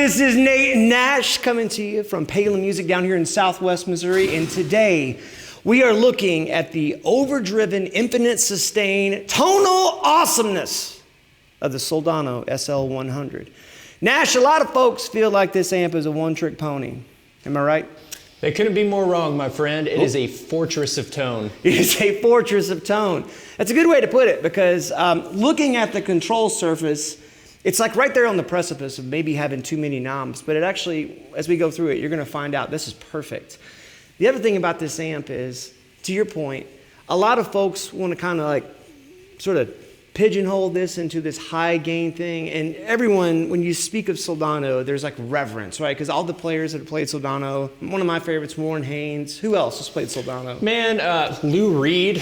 this is Nate and Nash coming to you from Palen Music down here in Southwest Missouri, and today we are looking at the overdriven, infinite sustain, tonal awesomeness of the Soldano SL-100. Nash, a lot of folks feel like this amp is a one-trick pony. Am I right? They couldn't be more wrong, my friend. It is a fortress of tone. It is a fortress of tone. That's a good way to put it, because looking at the control surface, it's like right there on the precipice of maybe having too many knobs, but it actually, as we go through it, you're gonna find out this is perfect. The other thing about this amp is, to your point, a lot of folks wanna kinda like sort of pigeonhole this into this high gain thing, and everyone, when you speak of Soldano, there's like reverence, right? Because all the players that have played Soldano, one of my favorites, Warren Haynes. Who else has played Soldano? Man, Lou Reed,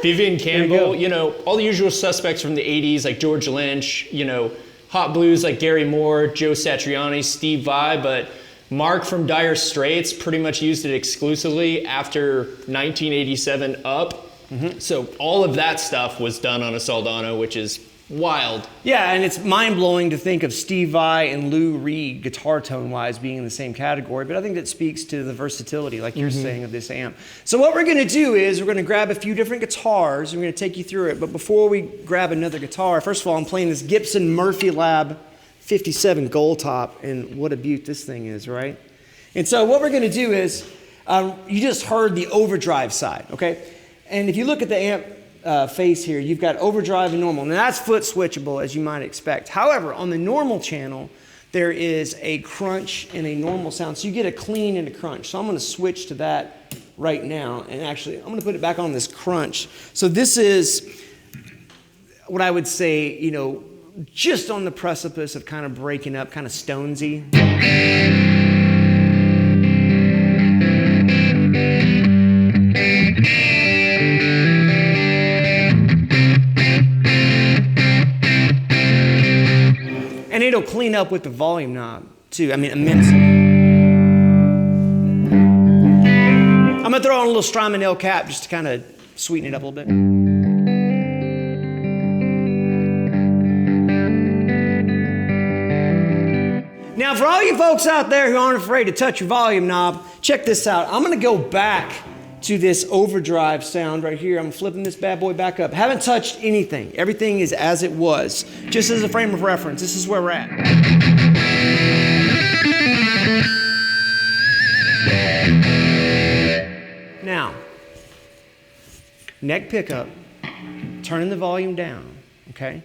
Vivian Campbell, you know, all the usual suspects from the 80s, like George Lynch, you know, hot blues like Gary Moore, Joe Satriani, Steve Vai, but Mark from Dire Straits pretty much used it exclusively after 1987 up. Mm-hmm. So all of that stuff was done on a Soldano, which is wild. Yeah, and it's mind-blowing to think of Steve Vai and Lou Reed, guitar tone-wise, being in the same category, but I think that speaks to the versatility, like you're saying, of this amp. So what we're gonna do is we're gonna grab a few different guitars, and we're gonna take you through it, but before we grab another guitar, first of all, I'm playing this Gibson Murphy Lab 57 Gold Top, and what a beaut this thing is, right? And so what we're gonna do is, you just heard the overdrive side, okay? And if you look at the amp face here, you've got overdrive and normal. Now that's foot switchable, as you might expect. However, on the normal channel, there is a crunch and a normal sound. So you get a clean and a crunch. So I'm gonna switch to that right now. And actually, I'm gonna put it back on this crunch. So this is what I would say, you know, just on the precipice of kind of breaking up, kind of Stonesy. And it'll clean up with the volume knob too, I mean, immensely. I'm gonna throw on a little Strymon L cap just to kind of sweeten it up a little bit. Now for all you folks out there who aren't afraid to touch your volume knob, check this out. I'm gonna go back to this overdrive sound right here. I'm flipping this bad boy back up. Haven't touched anything. Everything is as it was. Just as a frame of reference, this is where we're at. Now, neck pickup, turning the volume down, okay?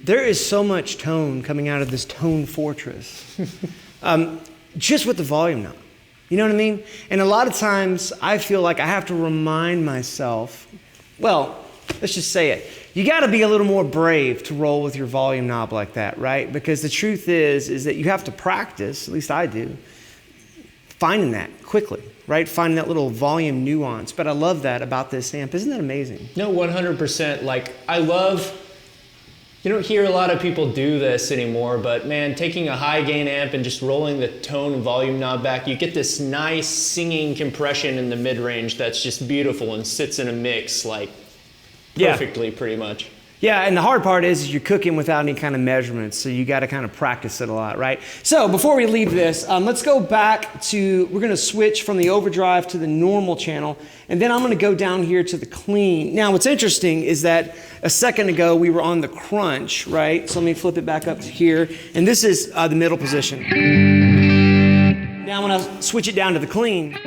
There is so much tone coming out of this tone fortress, just with the volume knob. You know what I mean? And a lot of times I feel like I have to remind myself, well, let's just say it. You gotta be a little more brave to roll with your volume knob like that, right? Because the truth is that you have to practice, at least I do, finding that quickly, right? Finding that little volume nuance. But I love that about this amp. Isn't that amazing? No, 100%. Like, I love, you don't hear a lot of people do this anymore, but man, taking a high gain amp and just rolling the tone and volume knob back, you get this nice singing compression in the mid-range that's just beautiful and sits in a mix like perfectly, pretty much. Yeah, and the hard part is you're cooking without any kind of measurements, so you got to kind of practice it a lot, right? So before we leave this, let's go back to, we're going to switch from the overdrive to the normal channel, and then I'm going to go down here to the clean. Now, what's interesting is that a second ago we were on the crunch, right? So let me flip it back up to here, and this is the middle position. Now when I switch it down to the clean,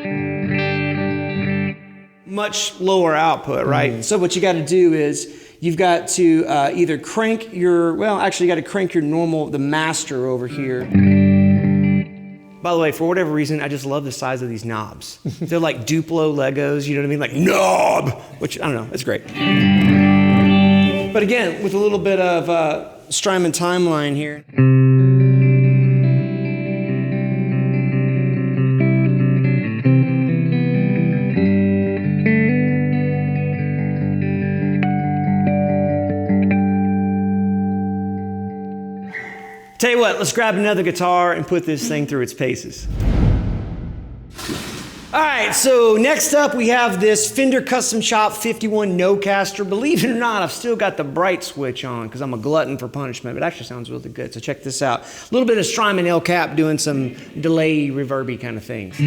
much lower output, right? So what you got to do is you've got to either crank your, well, actually you got to crank your normal, the master over here. By the way, for whatever reason, I just love the size of these knobs. They're like Duplo Legos, you know what I mean? Like knob, which I don't know, it's great. But again, with a little bit of Strymon timeline here. Tell you what, let's grab another guitar and put this thing through its paces. All right, so next up we have this Fender Custom Shop 51 Nocaster. Believe it or not, I've still got the bright switch on because I'm a glutton for punishment, but it actually sounds really good, so check this out. A little bit of Strymon El Cap doing some delay, reverby kind of things.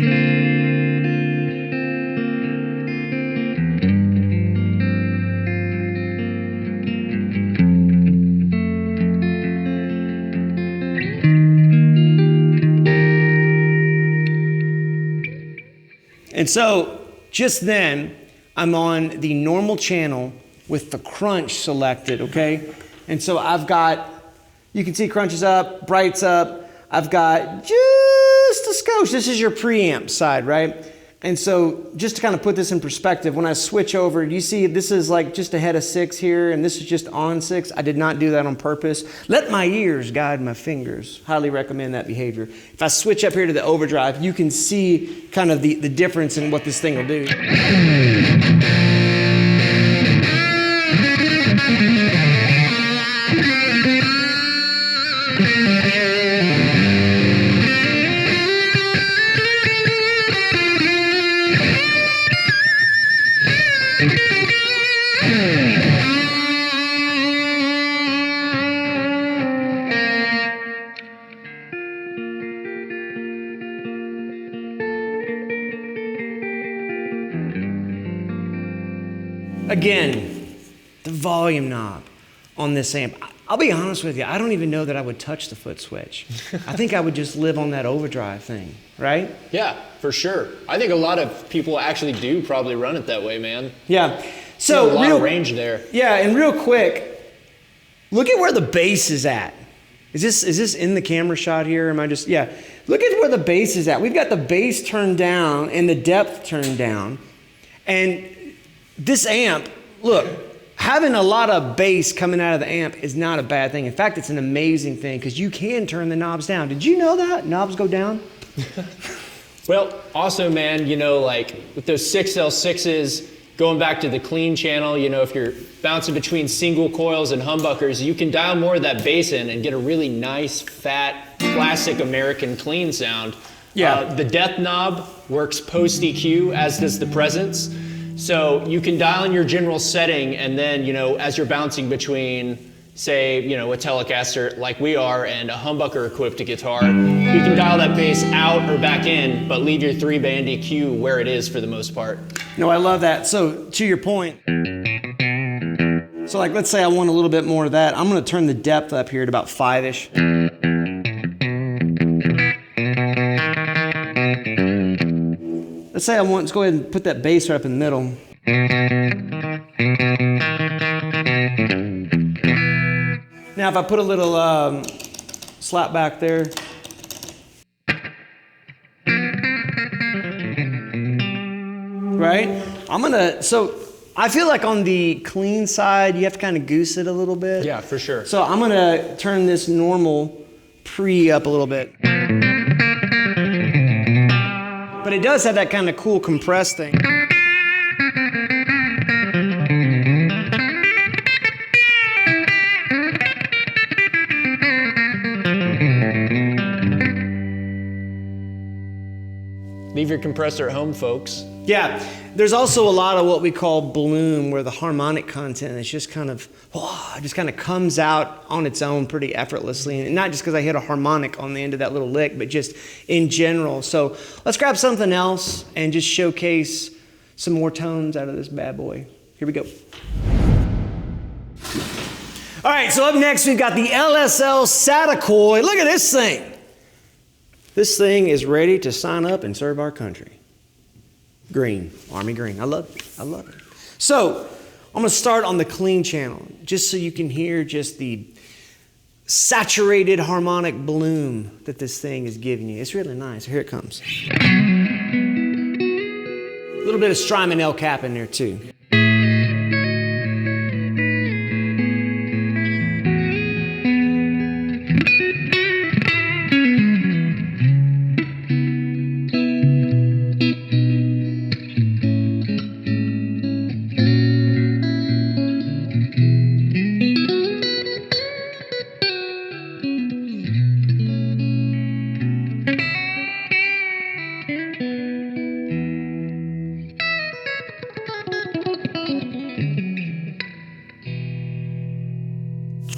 And so just then, I'm on the normal channel with the crunch selected, okay? And so I've got, you can see crunch is up, bright's up. I've got just a skosh. This is your preamp side, right? And so just to kind of put this in perspective, when I switch over, you see this is like just ahead of 6 here, and this is just on 6. I did not do that on purpose. Let my ears guide my fingers. Highly recommend that behavior. If I switch up here to the overdrive, you can see kind of the difference in what this thing will do. Again, the volume knob on this amp. I'll be honest with you, I don't even know that I would touch the foot switch. I think I would just live on that overdrive thing, right? Yeah, for sure. I think a lot of people actually do probably run it that way, man. Yeah. So a lot of range there. Yeah, and real quick, look at where the bass is at. Is this in the camera shot here? Am I just, yeah. Look at where the bass is at. We've got the bass turned down and the depth turned down. And this amp, look, having a lot of bass coming out of the amp is not a bad thing. In fact, it's an amazing thing because you can turn the knobs down. Did you know that? Knobs go down? Well, also, man, you know, like with those 6L6s, going back to the clean channel, you know, if you're bouncing between single coils and humbuckers, you can dial more of that bass in and get a really nice, fat, classic American clean sound. Yeah. The depth knob works post EQ, as does the presence. So you can dial in your general setting, and then, you know, as you're bouncing between, say, you know, a Telecaster like we are and a humbucker equipped guitar, you can dial that bass out or back in, but leave your 3-band EQ where it is for the most part. No, I love that. So to your point, so like let's say I want a little bit more of that. I'm going to turn the depth up here to about 5-ish. Let's say let's go ahead and put that bass right up in the middle. Now if I put a little slap back there. Right? So I feel like on the clean side, you have to kind of goose it a little bit. Yeah, for sure. So I'm gonna turn this normal pre up a little bit. But it does have that kind of cool compressed thing. Leave your compressor at home, folks. Yeah, there's also a lot of what we call bloom, where the harmonic content is just kind of, comes out on its own pretty effortlessly. And not just because I hit a harmonic on the end of that little lick, but just in general. So let's grab something else and just showcase some more tones out of this bad boy. Here we go. All right, so up next we've got the LSL Satakoy. Look at this thing. This thing is ready to sign up and serve our country. Green, Army green. I love it. I love it. So I'm going to start on the clean channel, just so you can hear just the saturated harmonic bloom that this thing is giving you. It's really nice. Here it comes. A little bit of Strymon L cap in there too.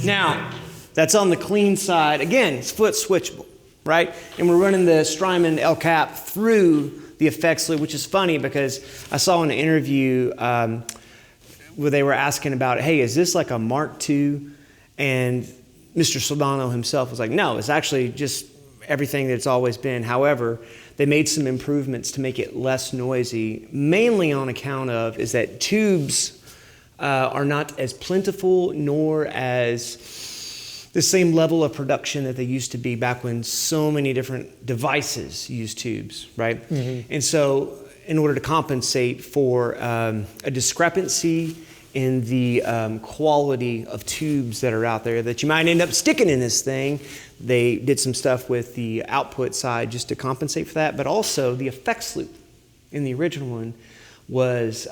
Now, that's on the clean side. Again, it's foot switchable, right? And we're running the Strymon L cap through the effects loop, which is funny because I saw in an interview where they were asking about, hey, is this like a Mark II? And Mr. Soldano himself was like, no, it's actually just everything that it's always been. However, they made some improvements to make it less noisy, mainly on account of is that tubes are not as plentiful nor as the same level of production that they used to be back when so many different devices used tubes, right? Mm-hmm. And so in order to compensate for a discrepancy in the quality of tubes that are out there that you might end up sticking in this thing, they did some stuff with the output side just to compensate for that, but also the effects loop in the original one was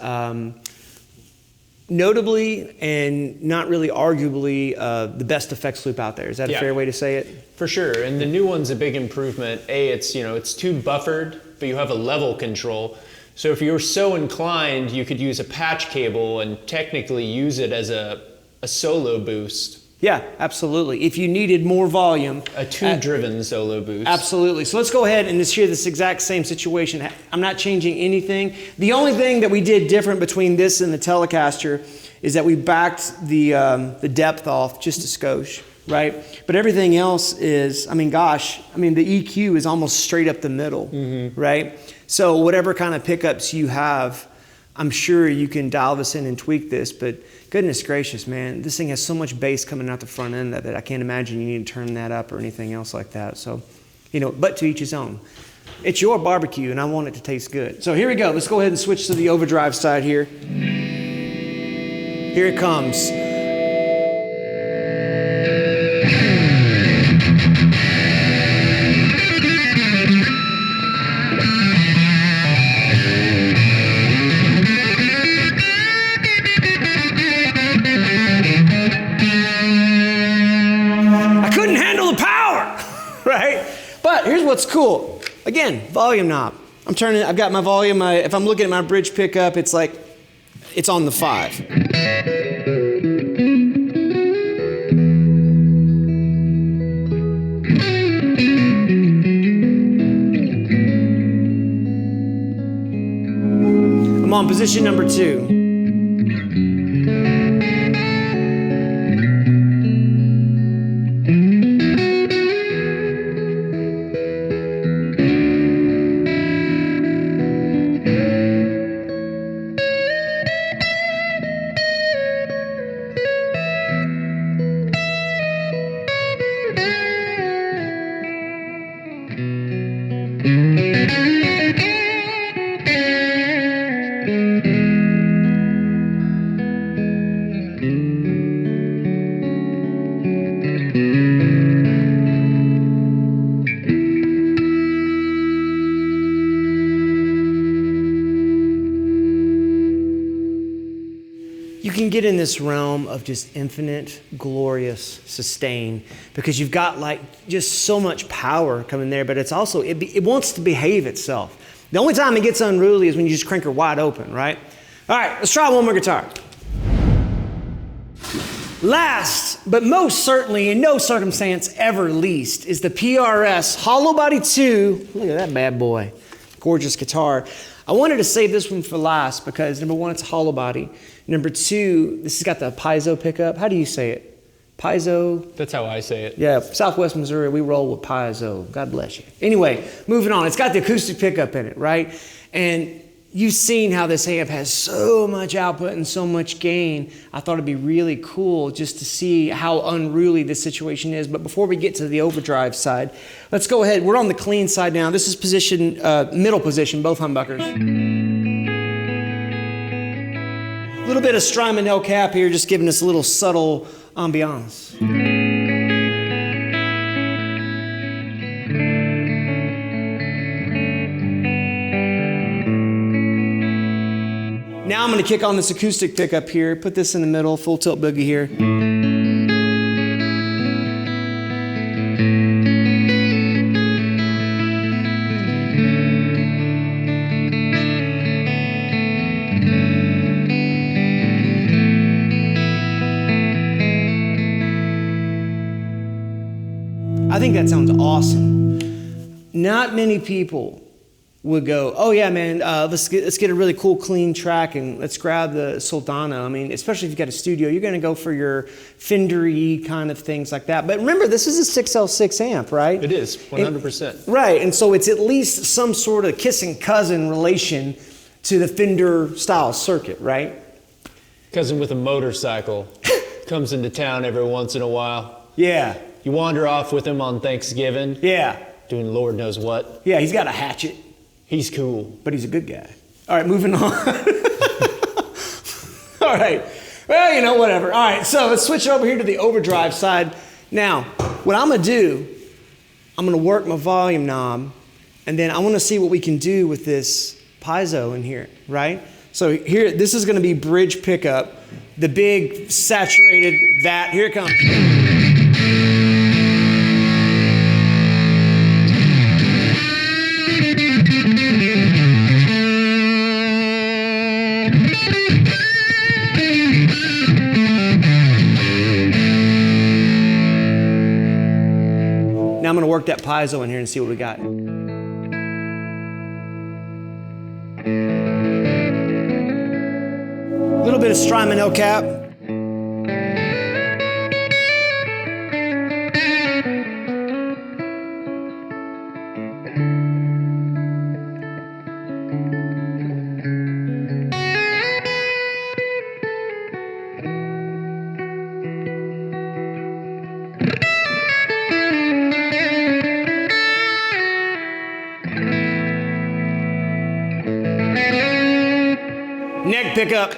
notably and not really arguably the best effects loop out there. Is that a fair way to say it? For sure, and the new one's a big improvement. It's tube buffered, but you have a level control. So if you were so inclined, you could use a patch cable and technically use it as a solo boost. Yeah, absolutely. If you needed more volume. A tube-driven solo boost. Absolutely. So let's go ahead and just hear this exact same situation. I'm not changing anything. The only thing that we did different between this and the Telecaster is that we backed the depth off just a skosh, right? But everything else is, the EQ is almost straight up the middle, mm-hmm. right? So whatever kind of pickups you have, I'm sure you can dial this in and tweak this, but goodness gracious, man, this thing has so much bass coming out the front end of it. I can't imagine you need to turn that up or anything else like that. So, but to each his own. It's your barbecue, and I want it to taste good. So here we go. Let's go ahead and switch to the overdrive side here. Here it comes. Right? But here's what's cool. Again, volume knob. I've got my volume, if I'm looking at my bridge pickup, it's like, it's on the 5. I'm on position number 2. You can get in this realm of just infinite, glorious sustain because you've got just so much power coming there, but it's also, it wants to behave itself. The only time it gets unruly is when you just crank her wide open, right? All right, let's try one more guitar. Last, but most certainly in no circumstance ever least, is the PRS Hollow Body 2. Look at that bad boy. Gorgeous guitar. I wanted to save this one for last because number 1, it's a hollow body. Number 2, this has got the piezo pickup. How do you say it? Piezo? That's how I say it. Yeah, Southwest Missouri, we roll with piezo. God bless you. Anyway, moving on. It's got the acoustic pickup in it, right? And you've seen how this amp has so much output and so much gain. I thought it'd be really cool just to see how unruly this situation is. But before we get to the overdrive side, let's go ahead. We're on the clean side now. This is position, middle position, both humbuckers. A little bit of Strymon El Cap here, just giving us a little subtle ambiance. Now I'm going to kick on this acoustic pickup here, put this in the middle, full tilt boogie here. I think that sounds awesome. Not many people would go, oh yeah, man, let's get a really cool, clean track and let's grab the Soldano. I mean, especially if you've got a studio, you're going to go for your Fender-y kind of things like that. But remember, this is a 6L6 amp, right? It is, 100%. Right, and so it's at least some sort of kissing cousin relation to the Fender-style circuit, right? Cousin with a motorcycle comes into town every once in a while. Yeah. You wander off with him on Thanksgiving. Yeah. Doing Lord knows what. Yeah, he's got a hatchet. He's cool. But he's a good guy. All right, moving on. All right. Well, you know, whatever. All right, so let's switch over here to the overdrive side. Now, what I'm going to do, I'm going to work my volume knob, and then I want to see what we can do with this piezo in here, right? So here, this is going to be bridge pickup, the big saturated that. Here it comes. Now I'm going to work that piezo in here and see what we got. A little bit of Strymon El Cap. Neck pickup.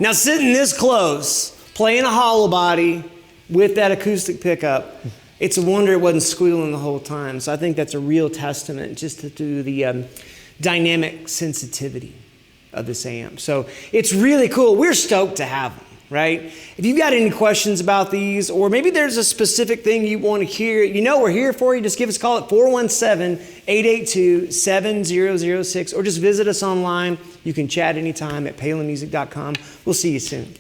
Now sitting this close, playing a hollow body with that acoustic pickup, it's a wonder it wasn't squealing the whole time. So I think that's a real testament just to the dynamic sensitivity of this amp. So it's really cool. We're stoked to have them, right? If you've got any questions about these, or maybe there's a specific thing you want to hear, you know we're here for you. Just give us a call at 417-882-7006, or just visit us online. You can chat anytime at palenmusic.com. We'll see you soon.